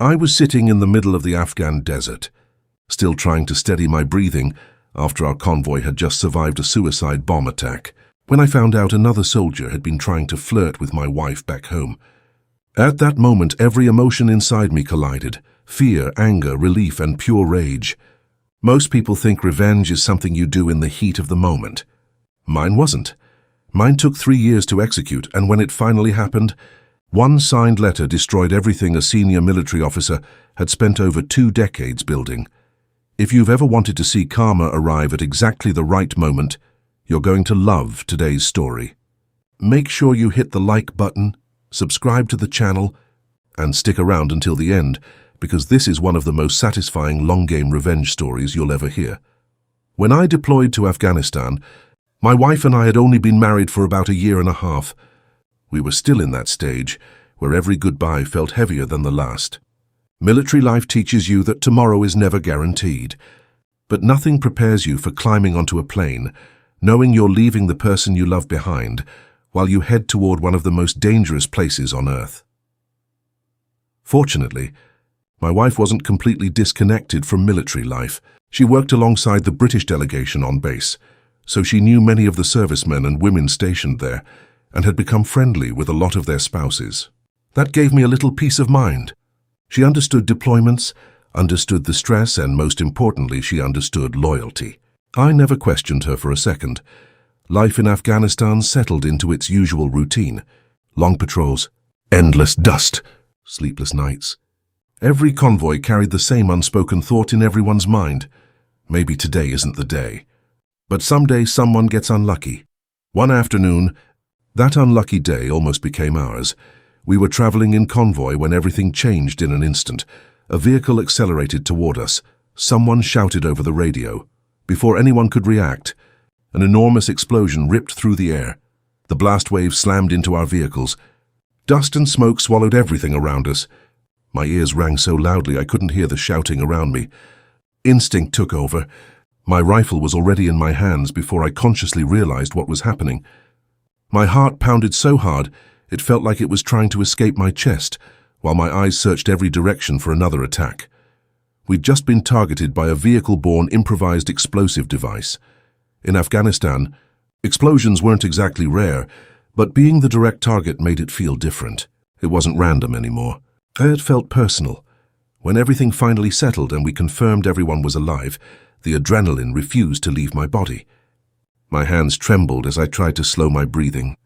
I was sitting in the middle of the Afghan desert, still trying to steady my breathing after our convoy had just survived a suicide bomb attack, when I found out another soldier had been trying to flirt with my wife back home. At that moment, every emotion inside me collided: fear, anger, relief, and pure rage. Most people think revenge is something you do in the heat of the moment. Mine wasn't. Mine took 3 years to execute, and when it finally happened, one signed letter destroyed everything a senior military officer had spent over 2 decades building. If you've ever wanted to see karma arrive at exactly the right moment, you're going to love today's story. Make sure you hit the like button, subscribe to the channel, and stick around until the end, because this is one of the most satisfying long-game revenge stories you'll ever hear. When I deployed to Afghanistan, my wife and I had only been married for about 1.5 years. We were still in that stage where every goodbye felt heavier than the last. Military life teaches you that tomorrow is never guaranteed, but nothing prepares you for climbing onto a plane, knowing you're leaving the person you love behind while you head toward one of the most dangerous places on Earth. Fortunately, my wife wasn't completely disconnected from military life. She worked alongside the British delegation on base, so she knew many of the servicemen and women stationed there, and had become friendly with a lot of their spouses. That gave me a little peace of mind. She understood deployments, understood the stress, and most importantly, she understood loyalty. I never questioned her for a second. Life in Afghanistan settled into its usual routine: long patrols, endless dust, sleepless nights. Every convoy carried the same unspoken thought in everyone's mind: maybe today isn't the day. But someday someone gets unlucky. One afternoon, that unlucky day almost became ours. We were traveling in convoy when everything changed in an instant. A vehicle accelerated toward us. Someone shouted over the radio. Before anyone could react, an enormous explosion ripped through the air. The blast wave slammed into our vehicles. Dust and smoke swallowed everything around us. My ears rang so loudly I couldn't hear the shouting around me. Instinct took over. My rifle was already in my hands before I consciously realized what was happening. My heart pounded so hard, it felt like it was trying to escape my chest, while my eyes searched every direction for another attack. We'd just been targeted by a vehicle-borne improvised explosive device. In Afghanistan, explosions weren't exactly rare, but being the direct target made it feel different. It wasn't random anymore. It felt personal. When everything finally settled and we confirmed everyone was alive, the adrenaline refused to leave my body. My hands trembled as I tried to slow my breathing.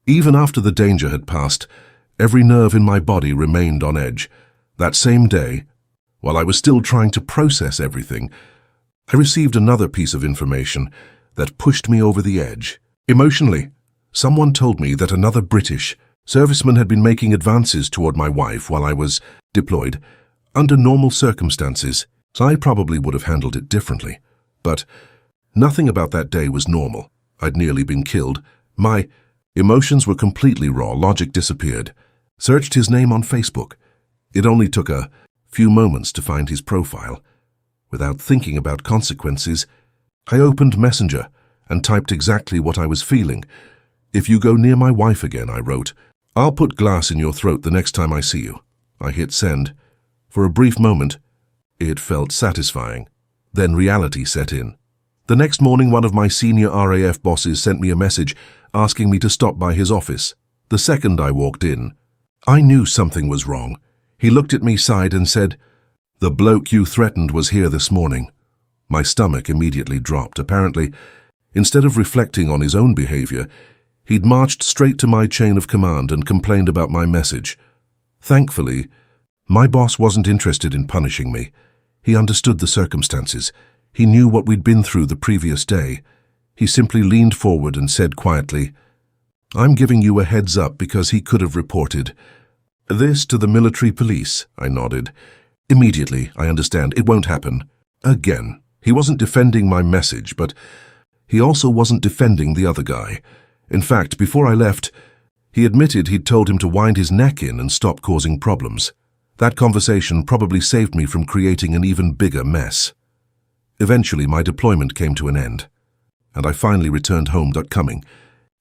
Even after the danger had passed, every nerve in my body remained on edge. That same day, while I was still trying to process everything, I received another piece of information that pushed me over the edge. Emotionally, someone told me that another British serviceman had been making advances toward my wife while I was deployed. Under normal circumstances, I probably would have handled it differently. But nothing about that day was normal. I'd nearly been killed. My emotions were completely raw. Logic disappeared. Searched his name on Facebook. It only took a few moments to find his profile. Without thinking about consequences, I opened Messenger and typed exactly what I was feeling. "If you go near my wife again," I wrote, "I'll put glass in your throat the next time I see you." I hit send. For a brief moment, it felt satisfying. Then reality set in. The next morning, one of my senior RAF bosses sent me a message asking me to stop by his office. The second I walked in, I knew something was wrong. He looked at me, sighed, and said, "The bloke you threatened was here this morning." My stomach immediately dropped. Apparently, instead of reflecting on his own behavior, he'd marched straight to my chain of command and complained about my message. Thankfully, my boss wasn't interested in punishing me. He understood the circumstances. He knew what we'd been through the previous day. He simply leaned forward and said quietly, "I'm giving you a heads up because he could have reported this to the military police." I nodded. "Immediately, I understand. It won't happen." Again, he wasn't defending my message, but he also wasn't defending the other guy. In fact, before I left, he admitted he'd told him to wind his neck in and stop causing problems. That conversation probably saved me from creating an even bigger mess. Eventually, my deployment came to an end, and I finally returned home. Coming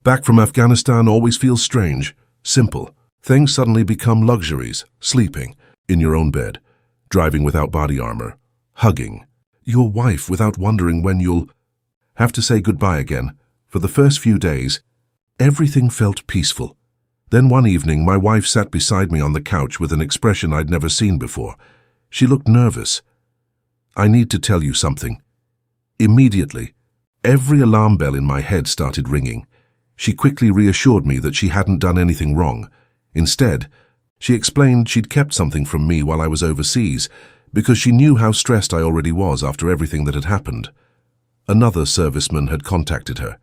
back from Afghanistan always feels strange, simple. Things suddenly become luxuries: sleeping, in your own bed, driving without body armor, hugging your wife without wondering when you'll have to say goodbye again. For the first few days, everything felt peaceful. Then one evening, my wife sat beside me on the couch with an expression I'd never seen before. She looked nervous. "I need to tell you something." Immediately, every alarm bell in my head started ringing. She quickly reassured me that she hadn't done anything wrong. Instead, she explained she'd kept something from me while I was overseas because she knew how stressed I already was after everything that had happened. Another serviceman had contacted her.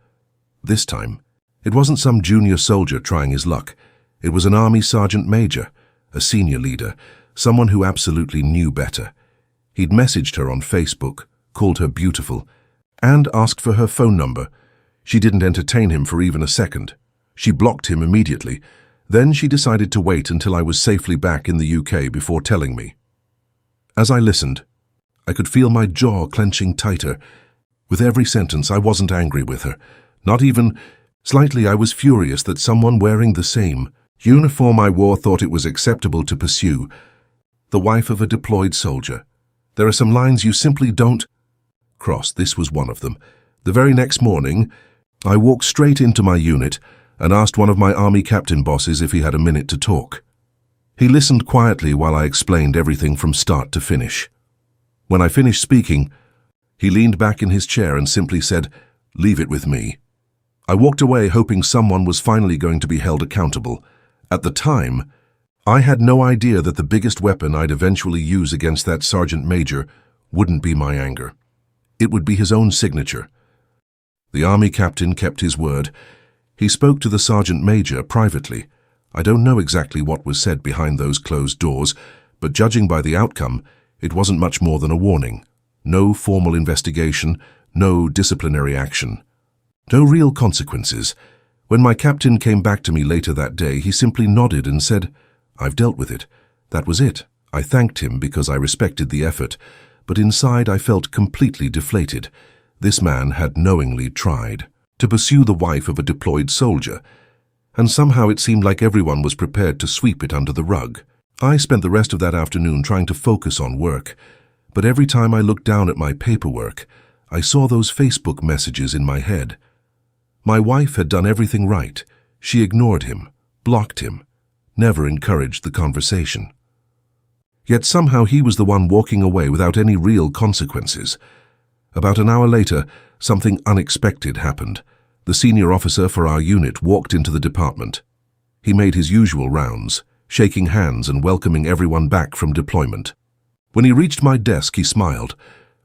This time, it wasn't some junior soldier trying his luck. It was an army sergeant major, a senior leader, someone who absolutely knew better. He'd messaged her on Facebook, called her beautiful, and asked for her phone number. She didn't entertain him for even a second. She blocked him immediately. Then she decided to wait until I was safely back in the UK before telling me. As I listened, I could feel my jaw clenching tighter. With every sentence, I wasn't angry with her. Not even slightly. I was furious that someone wearing the same uniform I wore thought it was acceptable to pursue the wife of a deployed soldier. There are some lines you simply don't cross. This was one of them. The very next morning, I walked straight into my unit and asked one of my army captain bosses if he had a minute to talk. He listened quietly while I explained everything from start to finish. When I finished speaking, he leaned back in his chair and simply said, "Leave it with me." I walked away hoping someone was finally going to be held accountable. At the time, I had no idea that the biggest weapon I'd eventually use against that sergeant major wouldn't be my anger. It would be his own signature. The army captain kept his word. He spoke to the sergeant major privately. I don't know exactly what was said behind those closed doors, but judging by the outcome, it wasn't much more than a warning. No formal investigation, no disciplinary action. No real consequences. When my captain came back to me later that day, he simply nodded and said, "I've dealt with it." That was it. I thanked him because I respected the effort, but inside I felt completely deflated. This man had knowingly tried to pursue the wife of a deployed soldier, and somehow it seemed like everyone was prepared to sweep it under the rug. I spent the rest of that afternoon trying to focus on work, but every time I looked down at my paperwork, I saw those Facebook messages in my head. My wife had done everything right. She ignored him, blocked him, never encouraged the conversation. Yet somehow he was the one walking away without any real consequences. About an hour later, something unexpected happened. The senior officer for our unit walked into the department. He made his usual rounds, shaking hands and welcoming everyone back from deployment. When he reached my desk, he smiled.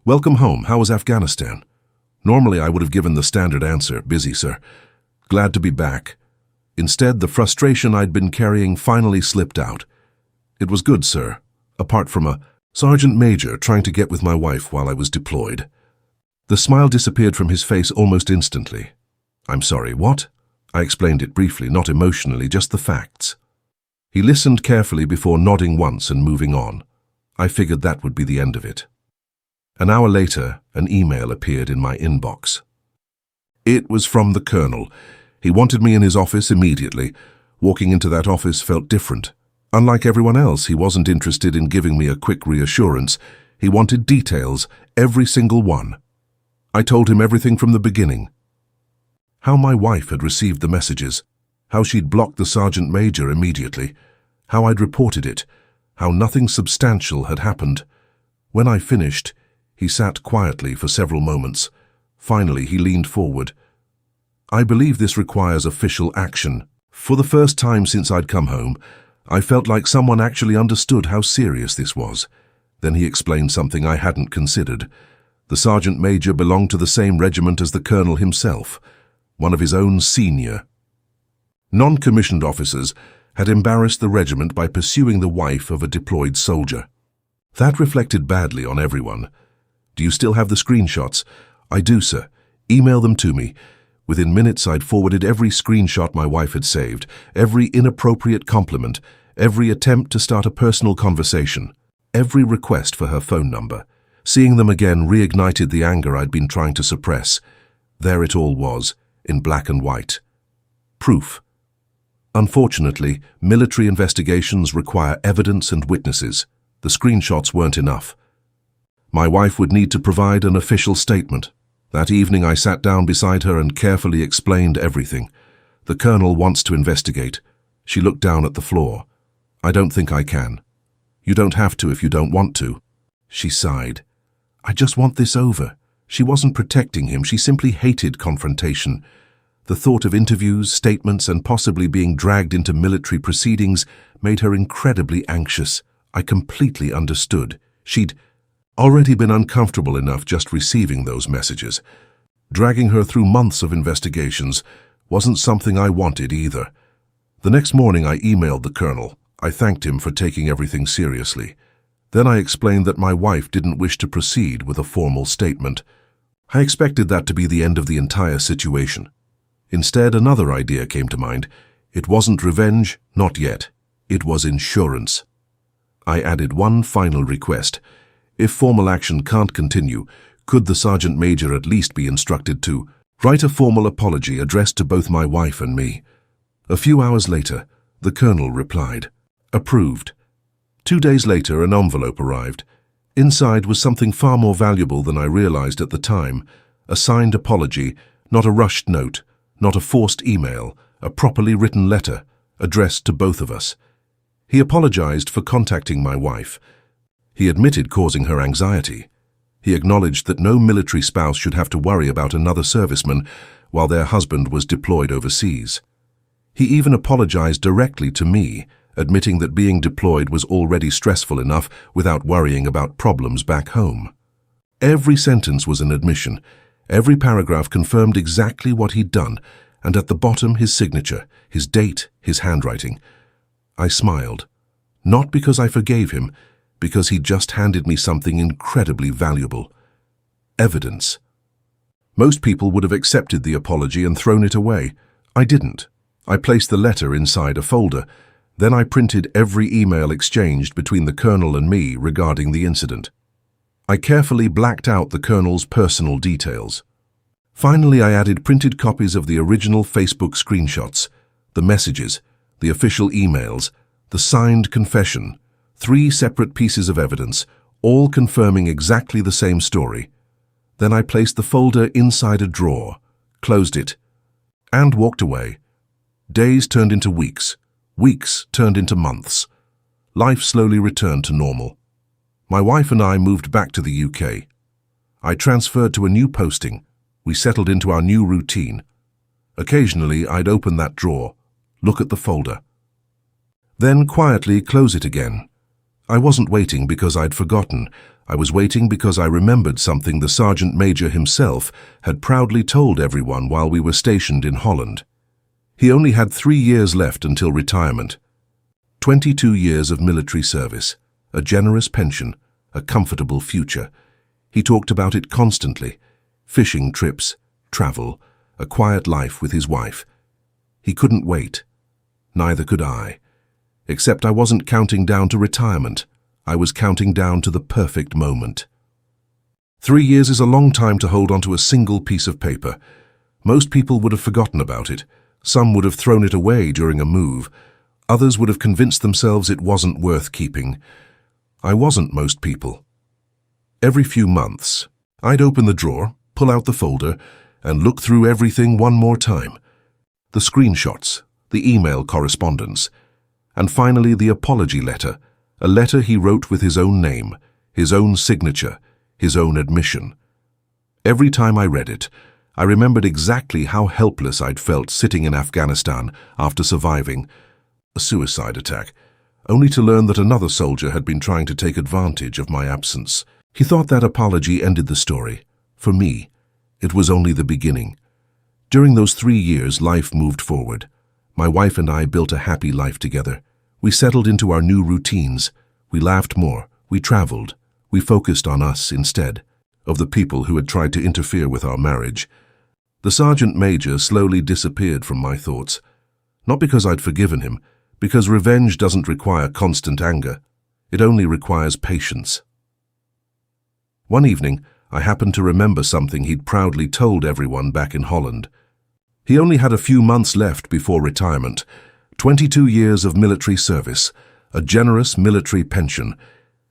"Welcome home. How was Afghanistan?" Normally, I would have given the standard answer, "Busy, sir. Glad to be back." Instead, the frustration I'd been carrying finally slipped out. "It was good, sir, apart from a sergeant major trying to get with my wife while I was deployed." The smile disappeared from his face almost instantly. "I'm sorry, what?" I explained it briefly, not emotionally, just the facts. He listened carefully before nodding once and moving on. I figured that would be the end of it. An hour later, an email appeared in my inbox. It was from the colonel. He wanted me in his office immediately. Walking into that office felt different. Unlike everyone else, he wasn't interested in giving me a quick reassurance. He wanted details, every single one. I told him everything from the beginning. How my wife had received the messages, how she'd blocked the sergeant major immediately, how I'd reported it, how nothing substantial had happened. When I finished, he sat quietly for several moments. Finally, he leaned forward. "I believe this requires official action." For the first time since I'd come home, I felt like someone actually understood how serious this was. Then he explained something I hadn't considered. The sergeant major belonged to the same regiment as the colonel himself, one of his own senior. Non-commissioned officers had embarrassed the regiment by pursuing the wife of a deployed soldier. That reflected badly on everyone. "Do you still have the screenshots?" "I do, sir. Email them to me." Within minutes, I'd forwarded every screenshot my wife had saved, every inappropriate compliment, every attempt to start a personal conversation, every request for her phone number. Seeing them again reignited the anger I'd been trying to suppress. There it all was, in black and white. Proof. Unfortunately, military investigations require evidence and witnesses. The screenshots weren't enough. My wife would need to provide an official statement. That evening I sat down beside her and carefully explained everything. The Colonel wants to investigate. She looked down at the floor. I don't think I can. You don't have to if you don't want to. She sighed. I just want this over. She wasn't protecting him, she simply hated confrontation. The thought of interviews, statements, and possibly being dragged into military proceedings made her incredibly anxious. I completely understood. She'd already been uncomfortable enough just receiving those messages. Dragging her through months of investigations wasn't something I wanted either. The next morning I emailed the Colonel. I thanked him for taking everything seriously. Then I explained that my wife didn't wish to proceed with a formal statement. I expected that to be the end of the entire situation. Instead, another idea came to mind. It wasn't revenge, not yet. It was insurance. I added one final request. If formal action can't continue, could the Sergeant Major at least be instructed to write a formal apology addressed to both my wife and me? A few hours later, the Colonel replied, "Approved." 2 days later, an envelope arrived. Inside was something far more valuable than I realized at the time. A signed apology, not a rushed note, not a forced email, a properly written letter, addressed to both of us. He apologized for contacting my wife. He admitted causing her anxiety. He acknowledged that no military spouse should have to worry about another serviceman while their husband was deployed overseas. He even apologized directly to me, admitting that being deployed was already stressful enough without worrying about problems back home. Every sentence was an admission. Every paragraph confirmed exactly what he'd done, and at the bottom his signature, his date, his handwriting. I smiled. Not because I forgave him, because he'd just handed me something incredibly valuable. Evidence. Most people would have accepted the apology and thrown it away. I didn't. I placed the letter inside a folder. Then I printed every email exchanged between the Colonel and me regarding the incident. I carefully blacked out the Colonel's personal details. Finally, I added printed copies of the original Facebook screenshots, the messages, the official emails, the signed confession, 3 separate pieces of evidence, all confirming exactly the same story. Then I placed the folder inside a drawer, closed it, and walked away. Days turned into weeks. Weeks turned into months. Life slowly returned to normal. My wife and I moved back to the UK. I transferred to a new posting. We settled into our new routine. Occasionally, I'd open that drawer, look at the folder, then quietly close it again. I wasn't waiting because I'd forgotten. I was waiting because I remembered something the Sergeant Major himself had proudly told everyone while we were stationed in Holland. He only had 3 years left until retirement. 22 years of military service, a generous pension, a comfortable future. He talked about it constantly. Fishing trips, travel, a quiet life with his wife. He couldn't wait. Neither could I. Except I wasn't counting down to retirement. I was counting down to the perfect moment. 3 years is a long time to hold onto a single piece of paper. Most people would have forgotten about it. Some would have thrown it away during a move. Others would have convinced themselves it wasn't worth keeping. I wasn't most people. Every few months, I'd open the drawer, pull out the folder, and look through everything one more time. The screenshots, the email correspondence, and finally the apology letter, a letter he wrote with his own name, his own signature, his own admission. Every time I read it, I remembered exactly how helpless I'd felt sitting in Afghanistan after surviving a suicide attack, only to learn that another soldier had been trying to take advantage of my absence. He thought that apology ended the story. For me, it was only the beginning. During those 3 years, life moved forward. My wife and I built a happy life together. We settled into our new routines. We laughed more. We traveled. We focused on us instead of the people who had tried to interfere with our marriage. The Sergeant Major slowly disappeared from my thoughts. Not because I'd forgiven him, because revenge doesn't require constant anger. It only requires patience. One evening, I happened to remember something he'd proudly told everyone back in Holland. He only had a few months left before retirement, 22 years of military service, a generous military pension.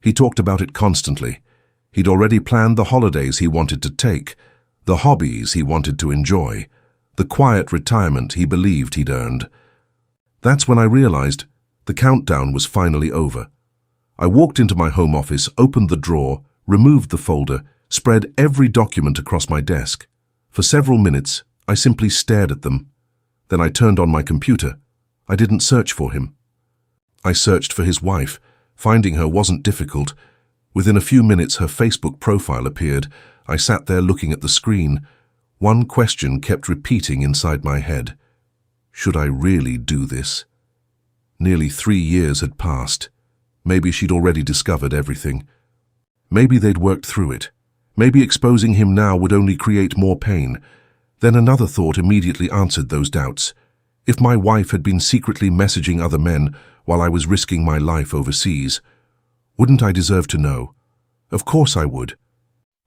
He talked about it constantly. He'd already planned the holidays he wanted to take, the hobbies he wanted to enjoy, the quiet retirement he believed he'd earned. That's when I realized the countdown was finally over. I walked into my home office, opened the drawer, removed the folder, spread every document across my desk. For several minutes, I simply stared at them. Then I turned on my computer. I didn't search for him. I searched for his wife. Finding her wasn't difficult. Within a few minutes, her Facebook profile appeared. I sat there looking at the screen. One question kept repeating inside my head. Should I really do this? Nearly 3 years had passed. Maybe she'd already discovered everything. Maybe they'd worked through it. Maybe exposing him now would only create more pain. Then another thought immediately answered those doubts. If my wife had been secretly messaging other men while I was risking my life overseas, wouldn't I deserve to know? Of course I would.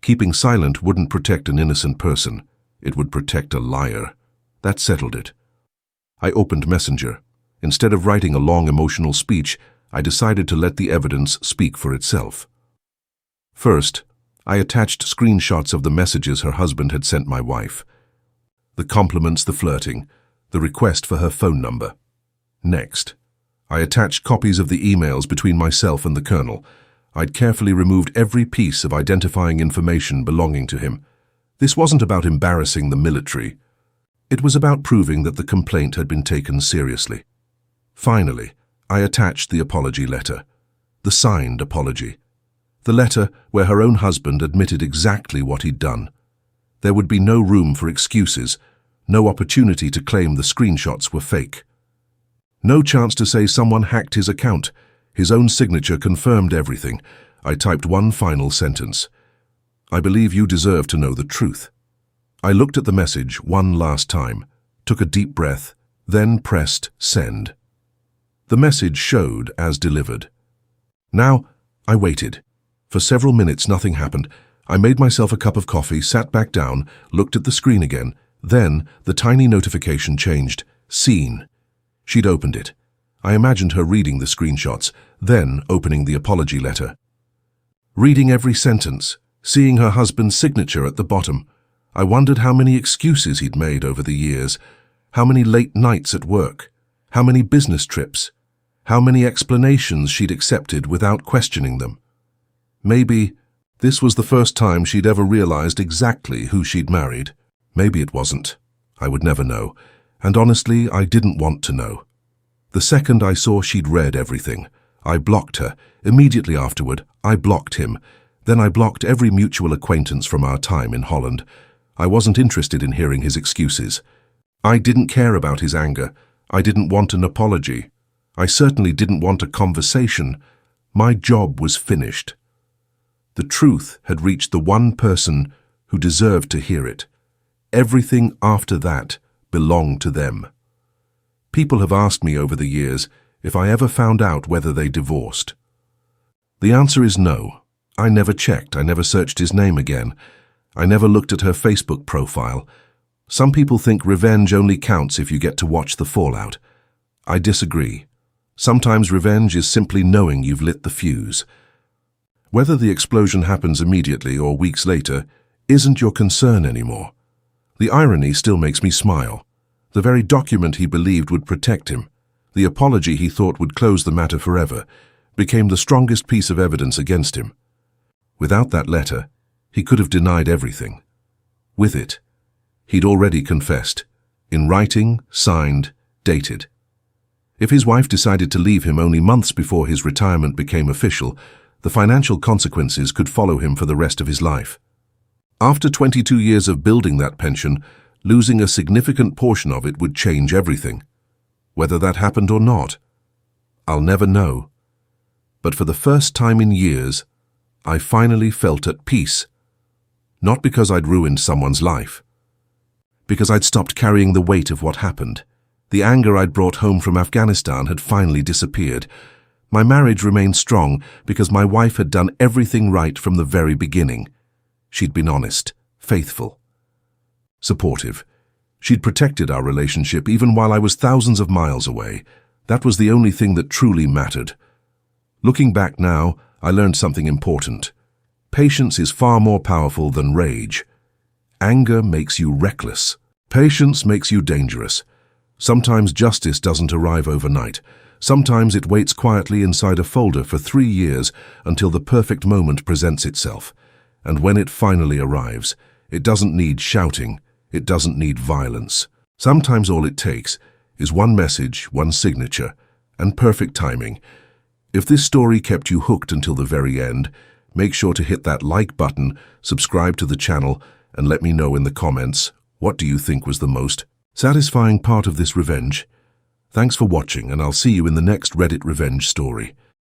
Keeping silent wouldn't protect an innocent person. It would protect a liar. That settled it. I opened Messenger. Instead of writing a long emotional speech, I decided to let the evidence speak for itself. First, I attached screenshots of the messages her husband had sent my wife. The compliments, the flirting, the request for her phone number. Next, I attached copies of the emails between myself and the colonel. I'd carefully removed every piece of identifying information belonging to him. This wasn't about embarrassing the military. It was about proving that the complaint had been taken seriously. Finally, I attached the apology letter, the signed apology. The letter where her own husband admitted exactly what he'd done. There would be no room for excuses, no opportunity to claim the screenshots were fake. No chance to say someone hacked his account. His own signature confirmed everything. I typed one final sentence. I believe you deserve to know the truth. I looked at the message one last time, took a deep breath, then pressed send. The message showed as delivered. Now, I waited. For several minutes, nothing happened. I made myself a cup of coffee, sat back down, looked at the screen again. Then, the tiny notification changed. Seen. She'd opened it. I imagined her reading the screenshots, then opening the apology letter. Reading every sentence, seeing her husband's signature at the bottom. I wondered how many excuses he'd made over the years, how many late nights at work, how many business trips, how many explanations she'd accepted without questioning them. Maybe this was the first time she'd ever realized exactly who she'd married. Maybe it wasn't. I would never know. And honestly, I didn't want to know. The second I saw she'd read everything, I blocked her. Immediately afterward, I blocked him. Then I blocked every mutual acquaintance from our time in Holland. I wasn't interested in hearing his excuses. I didn't care about his anger. I didn't want an apology. I certainly didn't want a conversation. My job was finished. The truth had reached the one person who deserved to hear it. Everything after that belonged to them. People have asked me over the years if I ever found out whether they divorced. The answer is no. I never checked. I never searched his name again. I never looked at her Facebook profile. Some people think revenge only counts if you get to watch the fallout. I disagree. Sometimes revenge is simply knowing you've lit the fuse. Whether the explosion happens immediately or weeks later isn't your concern anymore. The irony still makes me smile. The very document he believed would protect him, the apology he thought would close the matter forever, became the strongest piece of evidence against him. Without that letter, he could have denied everything. With it, he'd already confessed, in writing, signed, dated. If his wife decided to leave him only months before his retirement became official, the financial consequences could follow him for the rest of his life. After 22 years of building that pension, losing a significant portion of it would change everything. Whether that happened or not, I'll never know. But for the first time in years, I finally felt at peace. Not because I'd ruined someone's life. Because I'd stopped carrying the weight of what happened. The anger I'd brought home from Afghanistan had finally disappeared. My marriage remained strong because my wife had done everything right from the very beginning. She'd been honest, faithful, supportive. She'd protected our relationship even while I was thousands of miles away. That was the only thing that truly mattered. Looking back now, I learned something important. Patience is far more powerful than rage. Anger makes you reckless. Patience makes you dangerous. Sometimes justice doesn't arrive overnight. Sometimes it waits quietly inside a folder for 3 years until the perfect moment presents itself. And when it finally arrives, it doesn't need shouting, it doesn't need violence. Sometimes all it takes is one message, one signature, and perfect timing. If this story kept you hooked until the very end, make sure to hit that like button, subscribe to the channel, and let me know in the comments, what do you think was the most satisfying part of this revenge? Thanks for watching, and I'll see you in the next Reddit revenge story.